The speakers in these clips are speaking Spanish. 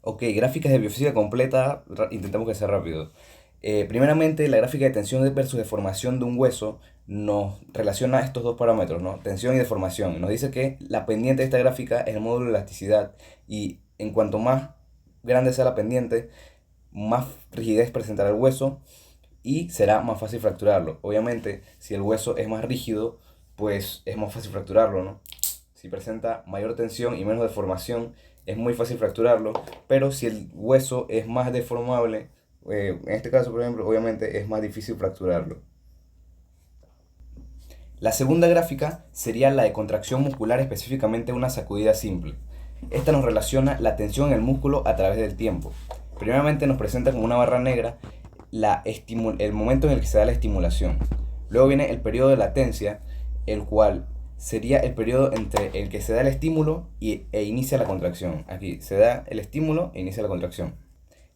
Ok, gráficas de biofísica completa, intentamos que sea rápido. Primeramente, la gráfica de tensión versus deformación de un hueso nos relaciona estos dos parámetros, ¿no? Tensión y deformación. Nos dice que la pendiente de esta gráfica es el módulo de elasticidad y en cuanto más grande sea la pendiente, más rigidez presentará el hueso y será más fácil fracturarlo. Obviamente, si el hueso es más rígido, pues es más fácil fracturarlo, ¿no? Si presenta mayor tensión y menos deformación, es muy fácil fracturarlo, pero si el hueso es más deformable, en este caso, por ejemplo, obviamente es más difícil fracturarlo. La segunda gráfica sería la de contracción muscular, específicamente una sacudida simple. Esta nos relaciona la tensión en el músculo a través del tiempo. Primeramente nos presenta como una barra negra el momento en el que se da la estimulación. Luego viene el periodo de latencia, el cual sería el periodo entre el que se da el estímulo e inicia la contracción. Aquí se da el estímulo e inicia la contracción.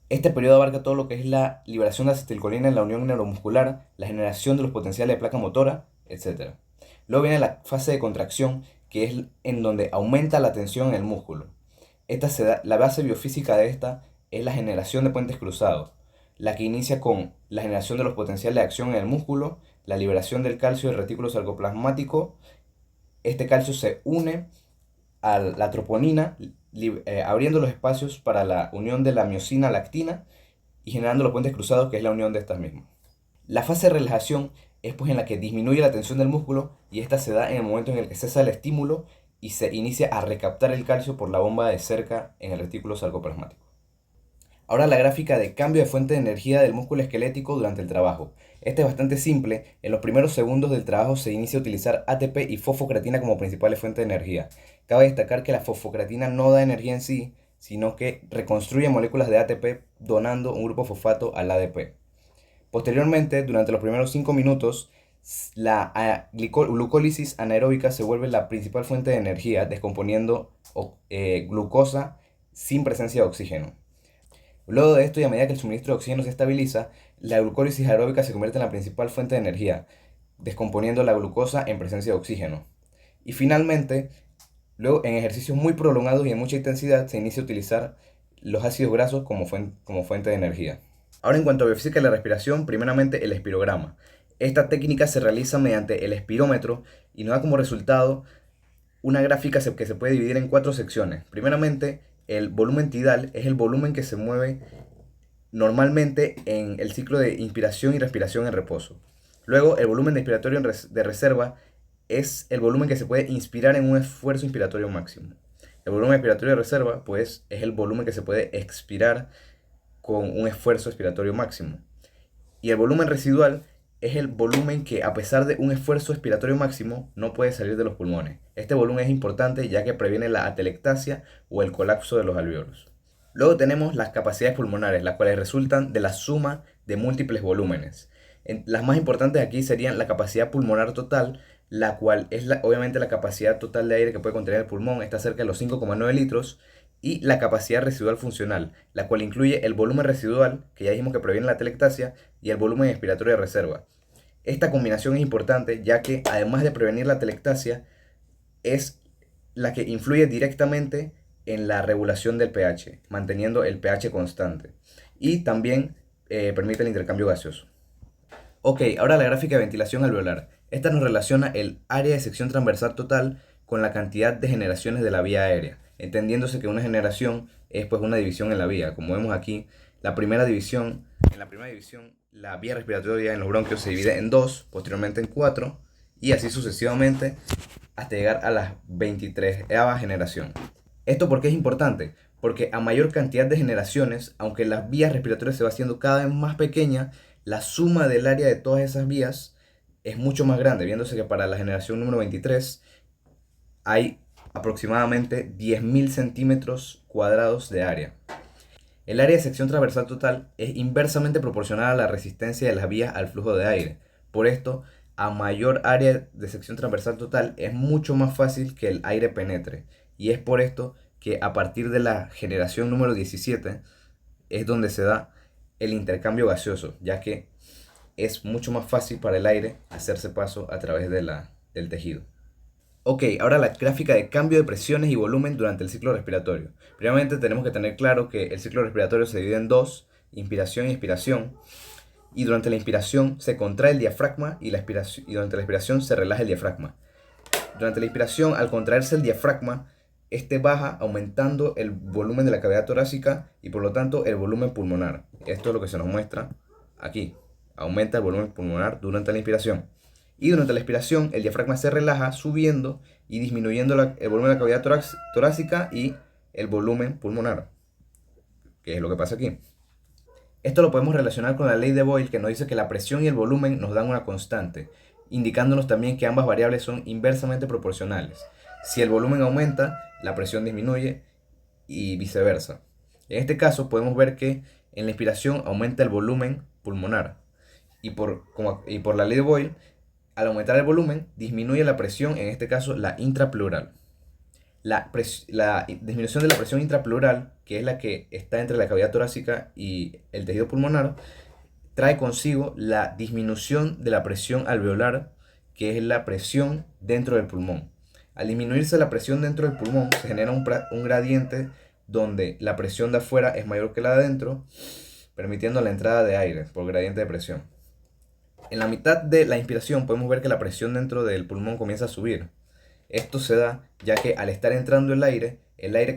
Este periodo abarca todo lo que es la liberación de acetilcolina en la unión neuromuscular, la generación de los potenciales de placa motora, etc. Luego viene la fase de contracción, que es en donde aumenta la tensión en el músculo. La base biofísica de esta es la generación de puentes cruzados, la que inicia con la generación de los potenciales de acción en el músculo, la liberación del calcio del retículo sarcoplasmático. Este calcio se une a la troponina, abriendo los espacios para la unión de la miosina a la actina y generando los puentes cruzados, que es la unión de estas mismas. La fase de relajación es pues en la que disminuye la tensión del músculo y esta se da en el momento en el que cesa el estímulo y se inicia a recaptar el calcio por la bomba de cerca en el retículo sarcoplasmático. Ahora la gráfica de cambio de fuente de energía del músculo esquelético durante el trabajo. Este es bastante simple. En los primeros segundos del trabajo se inicia a utilizar ATP y fosfocreatina como principales fuentes de energía. Cabe destacar que la fosfocreatina no da energía en sí, sino que reconstruye moléculas de ATP donando un grupo fosfato al ADP. Posteriormente, durante los primeros 5 minutos, la glucólisis anaeróbica se vuelve la principal fuente de energía, descomponiendo glucosa sin presencia de oxígeno. Luego de esto, y a medida que el suministro de oxígeno se estabiliza, la glucólisis aeróbica se convierte en la principal fuente de energía, descomponiendo la glucosa en presencia de oxígeno. Y finalmente, luego en ejercicios muy prolongados y en mucha intensidad, se inicia a utilizar los ácidos grasos como fuente de energía. Ahora en cuanto a biofísica de la respiración, primeramente el espirograma. Esta técnica se realiza mediante el espirómetro y nos da como resultado una gráfica que se puede dividir en cuatro secciones. Primeramente, el volumen tidal es el volumen que se mueve normalmente en el ciclo de inspiración y respiración en reposo. Luego, el volumen de inspiratorio de reserva es el volumen que se puede inspirar en un esfuerzo inspiratorio máximo. El volumen expiratorio de reserva, pues, es el volumen que se puede expirar con un esfuerzo expiratorio máximo. Y el volumen residual es el volumen que, a pesar de un esfuerzo expiratorio máximo, no puede salir de los pulmones. Este volumen es importante ya que previene la atelectasia o el colapso de los alvéolos. Luego tenemos las capacidades pulmonares, las cuales resultan de la suma de múltiples volúmenes. Las más importantes aquí serían la capacidad pulmonar total, la cual es obviamente la capacidad total de aire que puede contener el pulmón, está cerca de los 5,9 litros, y la capacidad residual funcional, la cual incluye el volumen residual, que ya dijimos que previene la atelectasia, y el volumen expiratorio de reserva. Esta combinación es importante ya que, además de prevenir la atelectasia, es la que influye directamente en la regulación del pH, manteniendo el pH constante. Y también permite el intercambio gaseoso. Ok, ahora la gráfica de ventilación alveolar. Esta nos relaciona el área de sección transversal total con la cantidad de generaciones de la vía aérea, entendiéndose que una generación es pues una división en la vía. Como vemos aquí, en la primera división, la vía respiratoria en los bronquios se divide en dos, posteriormente en cuatro, y así sucesivamente hasta llegar a la 23ª generación. ¿Esto por qué es importante? Porque a mayor cantidad de generaciones, aunque las vías respiratorias se va haciendo cada vez más pequeña, la suma del área de todas esas vías es mucho más grande, viéndose que para la generación número 23 hay aproximadamente 10.000 centímetros cuadrados de área. El área de sección transversal total es inversamente proporcional a la resistencia de las vías al flujo de aire. Por esto, a mayor área de sección transversal total es mucho más fácil que el aire penetre. Y es por esto que a partir de la generación número 17 es donde se da el intercambio gaseoso, ya que es mucho más fácil para el aire hacerse paso a través del tejido. Ok, ahora la gráfica de cambio de presiones y volumen durante el ciclo respiratorio. Primeramente tenemos que tener claro que el ciclo respiratorio se divide en dos, inspiración y expiración. Y durante la inspiración se contrae el diafragma y durante la expiración se relaja el diafragma. Durante la inspiración, al contraerse el diafragma, este baja aumentando el volumen de la cavidad torácica y por lo tanto el volumen pulmonar. Esto es lo que se nos muestra aquí. Aumenta el volumen pulmonar durante la inspiración. Y durante la expiración, el diafragma se relaja subiendo y disminuyendo el volumen de la cavidad torácica y el volumen pulmonar, que es lo que pasa aquí. Esto lo podemos relacionar con la ley de Boyle, que nos dice que la presión y el volumen nos dan una constante, indicándonos también que ambas variables son inversamente proporcionales. Si el volumen aumenta, la presión disminuye y viceversa. En este caso podemos ver que en la inspiración aumenta el volumen pulmonar y por la ley de Boyle, al aumentar el volumen, disminuye la presión, en este caso la intrapleural. La disminución de la presión intrapleural, que es la que está entre la cavidad torácica y el tejido pulmonar, trae consigo la disminución de la presión alveolar, que es la presión dentro del pulmón. Al disminuirse la presión dentro del pulmón, se genera un gradiente donde la presión de afuera es mayor que la de adentro, permitiendo la entrada de aire por gradiente de presión. En la mitad de la inspiración podemos ver que la presión dentro del pulmón comienza a subir. Esto se da ya que al estar entrando el aire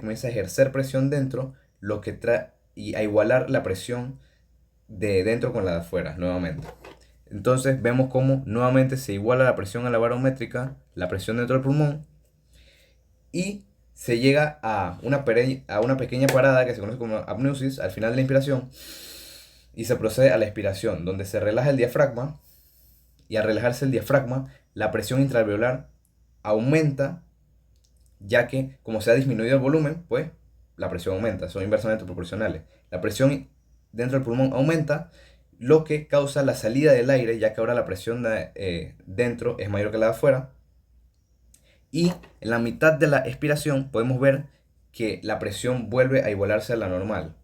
comienza a ejercer presión dentro, lo que trae y a igualar la presión de dentro con la de afuera nuevamente. Entonces vemos cómo nuevamente se iguala la presión a la barométrica, la presión dentro del pulmón, y se llega a una pequeña parada que se conoce como apneusis al final de la inspiración, y se procede a la expiración, donde se relaja el diafragma, y al relajarse el diafragma, la presión intraalveolar aumenta, ya que como se ha disminuido el volumen, pues la presión aumenta, son inversamente proporcionales. La presión dentro del pulmón aumenta, lo que causa la salida del aire, ya que ahora la presión dentro es mayor que la de afuera. Y en la mitad de la expiración podemos ver que la presión vuelve a igualarse a la normal.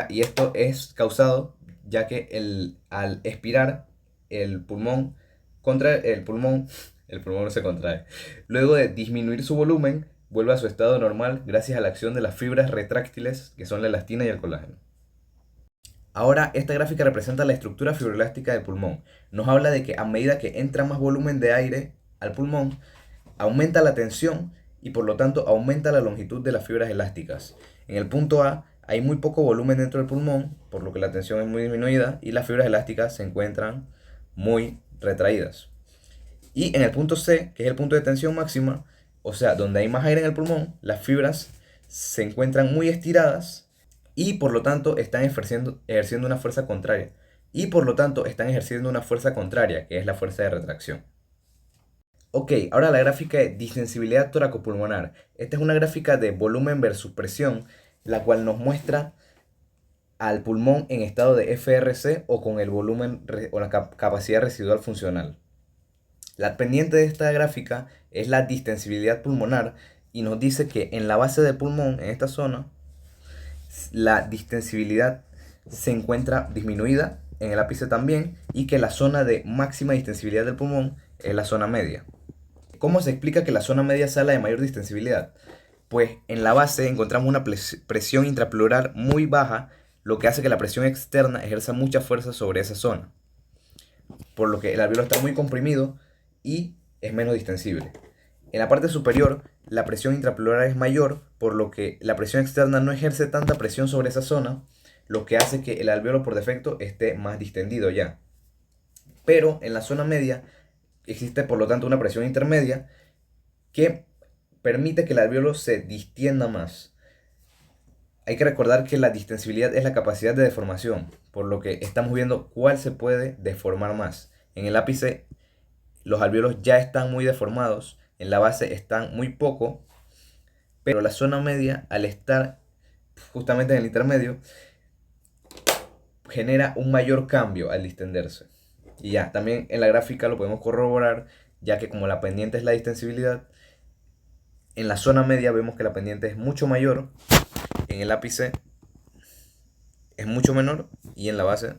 Y esto es causado ya que al expirar el pulmón el pulmón no se contrae. Luego de disminuir su volumen, vuelve a su estado normal gracias a la acción de las fibras retráctiles, que son la elastina y el colágeno. Ahora, esta gráfica representa la estructura fibroelástica del pulmón. Nos habla de que a medida que entra más volumen de aire al pulmón, aumenta la tensión y por lo tanto aumenta la longitud de las fibras elásticas. En el punto A hay muy poco volumen dentro del pulmón, por lo que la tensión es muy disminuida y las fibras elásticas se encuentran muy retraídas. Y en el punto C, que es el punto de tensión máxima, o sea, donde hay más aire en el pulmón, las fibras se encuentran muy estiradas y por lo tanto están ejerciendo una fuerza contraria. Y por lo tanto están ejerciendo una fuerza contraria, que es la fuerza de retracción. Ok, ahora la gráfica de distensibilidad toracopulmonar. Esta es una gráfica de volumen versus presión, la cual nos muestra al pulmón en estado de FRC o con el volumen o la capacidad residual funcional. La pendiente de esta gráfica es la distensibilidad pulmonar y nos dice que en la base del pulmón, en esta zona, la distensibilidad se encuentra disminuida, en el ápice también, y que la zona de máxima distensibilidad del pulmón es la zona media. ¿Cómo se explica que la zona media sea la de mayor distensibilidad? Pues en la base encontramos una presión intrapleural muy baja, lo que hace que la presión externa ejerza mucha fuerza sobre esa zona, por lo que el alveolo está muy comprimido y es menos distensible. En la parte superior, la presión intrapleural es mayor, por lo que la presión externa no ejerce tanta presión sobre esa zona, lo que hace que el alveolo por defecto esté más distendido ya. Pero en la zona media existe por lo tanto una presión intermedia que permite que el alveolo se distienda más. Hay que recordar que la distensibilidad es la capacidad de deformación, por lo que estamos viendo cuál se puede deformar más. En el ápice los alveolos ya están muy deformados, en la base están muy poco, pero la zona media, al estar justamente en el intermedio, genera un mayor cambio al distenderse. Y ya, también en la gráfica lo podemos corroborar, ya que como la pendiente es la distensibilidad, en la zona media vemos que la pendiente es mucho mayor, en el ápice es mucho menor y en la base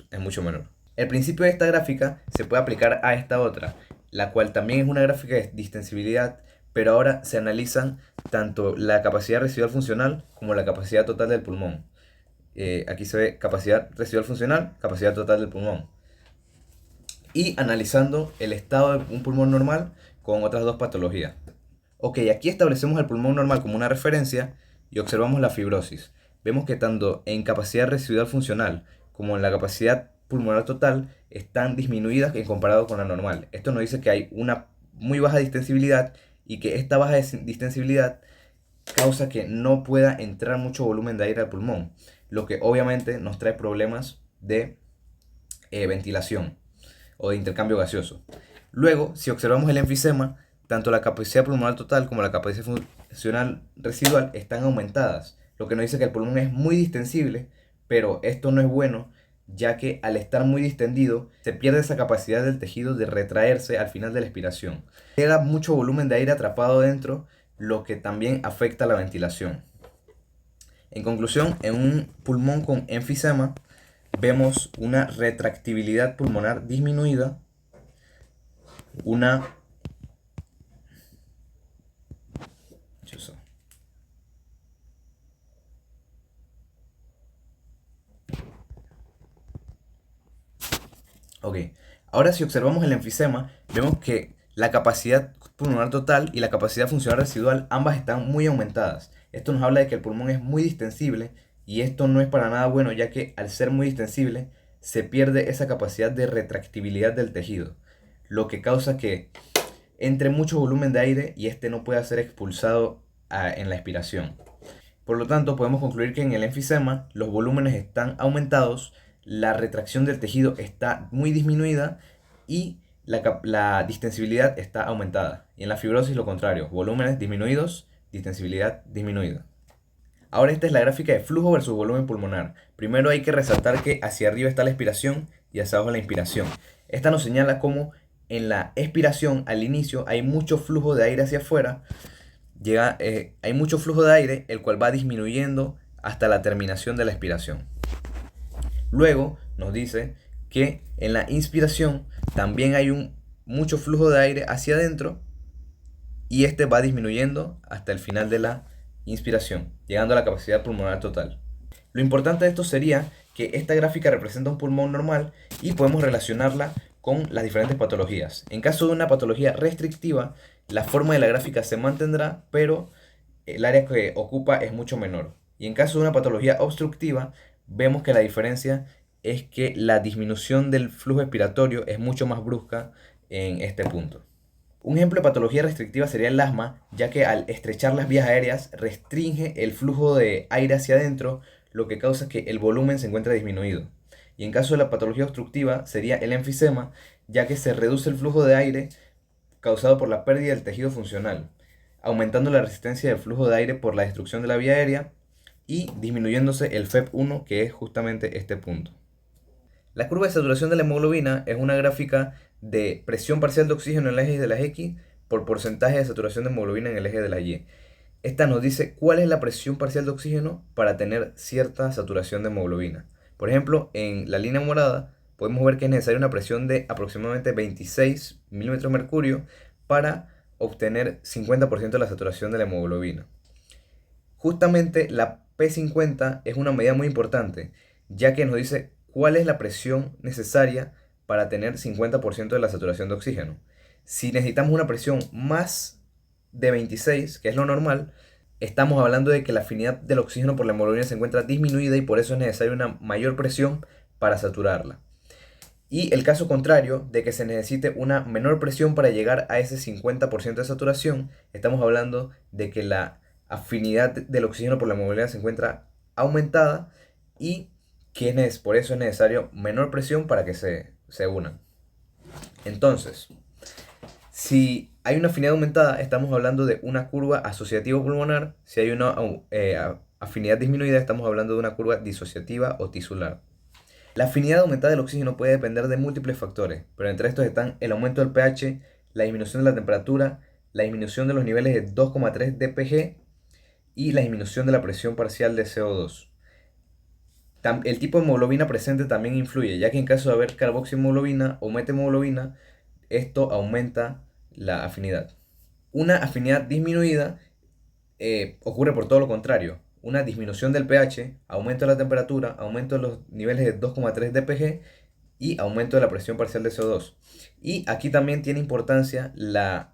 es mucho menor. El principio de esta gráfica se puede aplicar a esta otra. la cual también es una gráfica de distensibilidad, pero ahora se analizan tanto la capacidad residual funcional como la capacidad total del pulmón. Aquí se ve capacidad residual funcional, capacidad total del pulmón. Y analizando el estado de un pulmón normal con otras dos patologías. Ok, aquí establecemos el pulmón normal como una referencia y observamos la fibrosis. Vemos que tanto en capacidad residual funcional como en la capacidad pulmonar total están disminuidas en comparado con la normal. Esto nos dice que hay una muy baja distensibilidad y que esta baja distensibilidad causa que no pueda entrar mucho volumen de aire al pulmón, lo que obviamente nos trae problemas de ventilación o de intercambio gaseoso. Luego, si observamos el enfisema, tanto la capacidad pulmonar total como la capacidad funcional residual están aumentadas, lo que nos dice que el pulmón es muy distensible, pero esto no es bueno, ya que al estar muy distendido se pierde esa capacidad del tejido de retraerse al final de la expiración. Queda mucho volumen de aire atrapado dentro, lo que también afecta la ventilación. En conclusión, en un pulmón con enfisema vemos una retractibilidad pulmonar disminuida, una Ok, ahora si observamos el enfisema, vemos que la capacidad pulmonar total y la capacidad funcional residual ambas están muy aumentadas. Esto nos habla de que el pulmón es muy distensible y esto no es para nada bueno, ya que al ser muy distensible se pierde esa capacidad de retractibilidad del tejido, lo que causa que entre mucho volumen de aire y este no pueda ser expulsado en la expiración. Por lo tanto, podemos concluir que en el enfisema los volúmenes están aumentados, la retracción del tejido está muy disminuida y la distensibilidad está aumentada. Y en la fibrosis lo contrario, volúmenes disminuidos, distensibilidad disminuida. Ahora esta es la gráfica de flujo versus volumen pulmonar. Primero hay que resaltar que hacia arriba está la expiración y hacia abajo la inspiración. Esta nos señala cómo en la expiración al inicio hay mucho flujo de aire hacia afuera. Hay mucho flujo de aire, el cual va disminuyendo hasta la terminación de la expiración. Luego nos dice que en la inspiración también hay mucho flujo de aire hacia adentro y este va disminuyendo hasta el final de la inspiración, llegando a la capacidad pulmonar total. Lo importante de esto sería que esta gráfica representa un pulmón normal y podemos relacionarla con las diferentes patologías. En caso de una patología restrictiva, la forma de la gráfica se mantendrá, pero el área que ocupa es mucho menor. Y en caso de una patología obstructiva, vemos que la diferencia es que la disminución del flujo expiratorio es mucho más brusca en este punto. Un ejemplo de patología restrictiva sería el asma, ya que al estrechar las vías aéreas restringe el flujo de aire hacia adentro, lo que causa que el volumen se encuentre disminuido. Y en caso de la patología obstructiva sería el enfisema, ya que se reduce el flujo de aire causado por la pérdida del tejido funcional, aumentando la resistencia del flujo de aire por la destrucción de la vía aérea y disminuyéndose el FEP1, que es justamente este punto. La curva de saturación de la hemoglobina es una gráfica de presión parcial de oxígeno en el eje de las X por porcentaje de saturación de hemoglobina en el eje de la Y. Esta nos dice cuál es la presión parcial de oxígeno para tener cierta saturación de hemoglobina. Por ejemplo, en la línea morada podemos ver que es necesaria una presión de aproximadamente 26 milímetros de mercurio para obtener 50% de la saturación de la hemoglobina. Justamente la P50 es una medida muy importante, ya que nos dice cuál es la presión necesaria para tener 50% de la saturación de oxígeno. Si necesitamos una presión más de 26, que es lo normal, estamos hablando de que la afinidad del oxígeno por la hemoglobina se encuentra disminuida y por eso es necesaria una mayor presión para saturarla. Y el caso contrario, de que se necesite una menor presión para llegar a ese 50% de saturación, estamos hablando de que la afinidad del oxígeno por la hemoglobina se encuentra aumentada y que por eso es necesario menor presión para que se unan. Entonces, si hay una afinidad aumentada, estamos hablando de una curva asociativa pulmonar. Si hay una afinidad disminuida, estamos hablando de una curva disociativa o tisular. La afinidad aumentada del oxígeno puede depender de múltiples factores, pero entre estos están el aumento del pH, la disminución de la temperatura, la disminución de los niveles de 2,3 dPg y la disminución de la presión parcial de CO2. El tipo de hemoglobina presente también influye, ya que en caso de haber carboxihemoglobina o methemoglobina, esto aumenta la afinidad. Una afinidad disminuida ocurre por todo lo contrario. Una disminución del pH, aumento de la temperatura, aumento de los niveles de 2,3 dpg y aumento de la presión parcial de CO2. Y aquí también tiene importancia la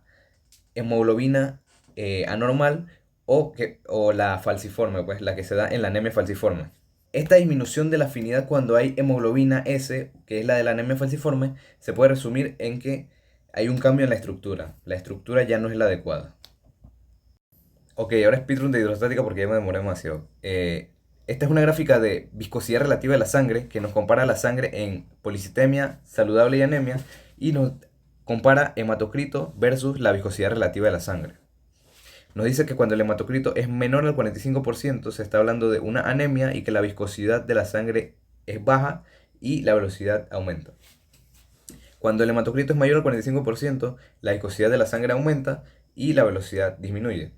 hemoglobina anormal o la falciforme, pues la que se da en la anemia falciforme. Esta disminución de la afinidad cuando hay hemoglobina S, que es la de la anemia falciforme, se puede resumir en que hay un cambio en la estructura. La estructura ya no es la adecuada. Ok, ahora speedrun de hidrostática porque ya me demoré demasiado. Esta es una gráfica de viscosidad relativa de la sangre que nos compara la sangre en policitemia, saludable y anemia y nos compara hematocrito versus la viscosidad relativa de la sangre. Nos dice que cuando el hematocrito es menor al 45% se está hablando de una anemia y que la viscosidad de la sangre es baja y la velocidad aumenta. Cuando el hematocrito es mayor al 45%, la viscosidad de la sangre aumenta y la velocidad disminuye,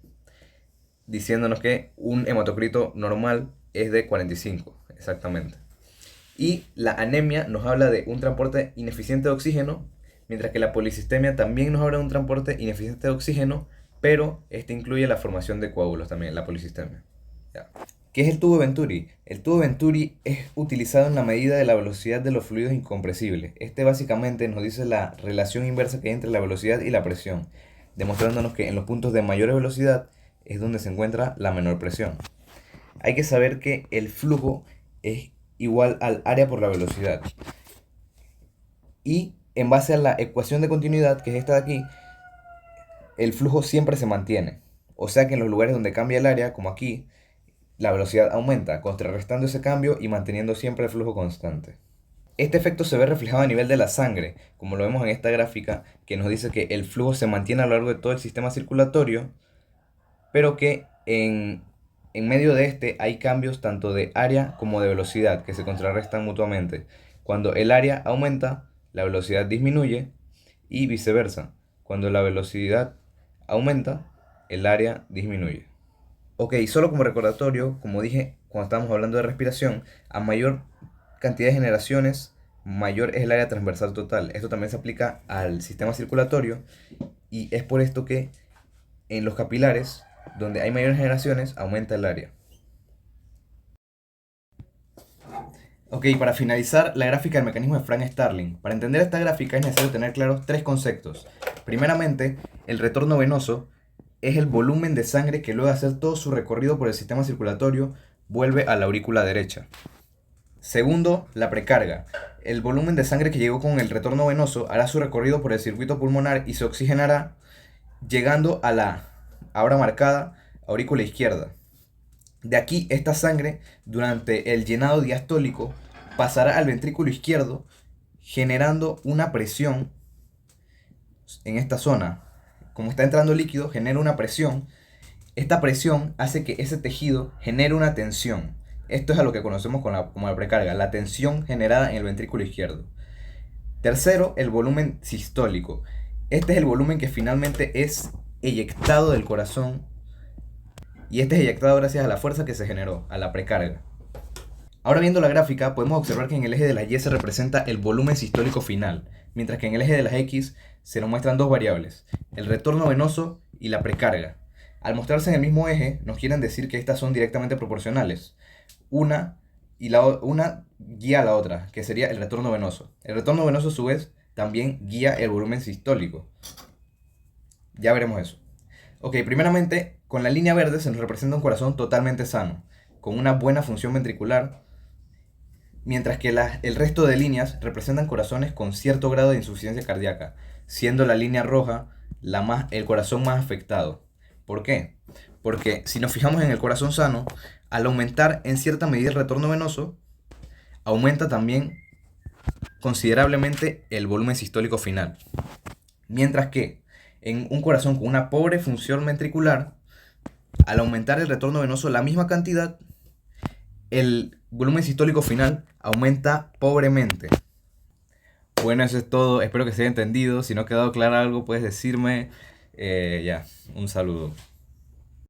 diciéndonos que un hematocrito normal es de 45, exactamente. Y la anemia nos habla de un transporte ineficiente de oxígeno, mientras que la policistemia también nos habla de un transporte ineficiente de oxígeno, pero este incluye la formación de coágulos también, la policistemia. Ya. ¿Qué es el tubo Venturi? El tubo Venturi es utilizado en la medida de la velocidad de los fluidos incompresibles. Este básicamente nos dice la relación inversa que hay entre la velocidad y la presión, demostrándonos que en los puntos de mayor velocidad es donde se encuentra la menor presión. Hay que saber que el flujo es igual al área por la velocidad. Y en base a la ecuación de continuidad, que es esta de aquí, el flujo siempre se mantiene. O sea que en los lugares donde cambia el área, como aquí, la velocidad aumenta, contrarrestando ese cambio y manteniendo siempre el flujo constante. Este efecto se ve reflejado a nivel de la sangre, como lo vemos en esta gráfica, que nos dice que el flujo se mantiene a lo largo de todo el sistema circulatorio, pero que en medio de este hay cambios tanto de área como de velocidad que se contrarrestan mutuamente. Cuando el área aumenta, la velocidad disminuye y viceversa. Cuando la velocidad aumenta, el área disminuye. Ok, solo como recordatorio, como dije cuando estábamos hablando de respiración, a mayor cantidad de generaciones, mayor es el área transversal total. Esto también se aplica al sistema circulatorio y es por esto que en los capilares, donde hay mayores generaciones, aumenta el área. Ok, para finalizar, la gráfica del mecanismo de Frank Starling. Para entender esta gráfica es necesario tener claros tres conceptos. Primeramente, el retorno venoso es el volumen de sangre que luego de hacer todo su recorrido por el sistema circulatorio vuelve a la aurícula derecha. Segundo, la precarga. El volumen de sangre que llegó con el retorno venoso hará su recorrido por el circuito pulmonar y se oxigenará llegando a la ahora marcada aurícula izquierda. De aquí, esta sangre, durante el llenado diastólico, pasará al ventrículo izquierdo, generando una presión en esta zona. Como está entrando líquido, genera una presión. Esta presión hace que ese tejido genere una tensión. Esto es a lo que conocemos como la precarga, la tensión generada en el ventrículo izquierdo. Tercero, el volumen sistólico. Este es el volumen que finalmente es eyectado del corazón. Y este es eyectado gracias a la fuerza que se generó, a la precarga. Ahora viendo la gráfica, podemos observar que en el eje de las Y se representa el volumen sistólico final, mientras que en el eje de las X se nos muestran dos variables, el retorno venoso y la precarga. Al mostrarse en el mismo eje, nos quieren decir que estas son directamente proporcionales. Una guía a la otra, que sería el retorno venoso. El retorno venoso, a su vez, también guía el volumen sistólico. Ya veremos eso. Ok, primeramente, con la línea verde se nos representa un corazón totalmente sano, con una buena función ventricular, mientras que el resto de líneas representan corazones con cierto grado de insuficiencia cardíaca, siendo la línea roja el corazón más afectado. ¿Por qué? Porque si nos fijamos en el corazón sano, al aumentar en cierta medida el retorno venoso, aumenta también considerablemente el volumen sistólico final. Mientras que en un corazón con una pobre función ventricular, al aumentar el retorno venoso la misma cantidad, el volumen sistólico final aumenta pobremente. Bueno, eso es todo. Espero que se haya entendido. Si no ha quedado claro algo, puedes decirme. Un saludo.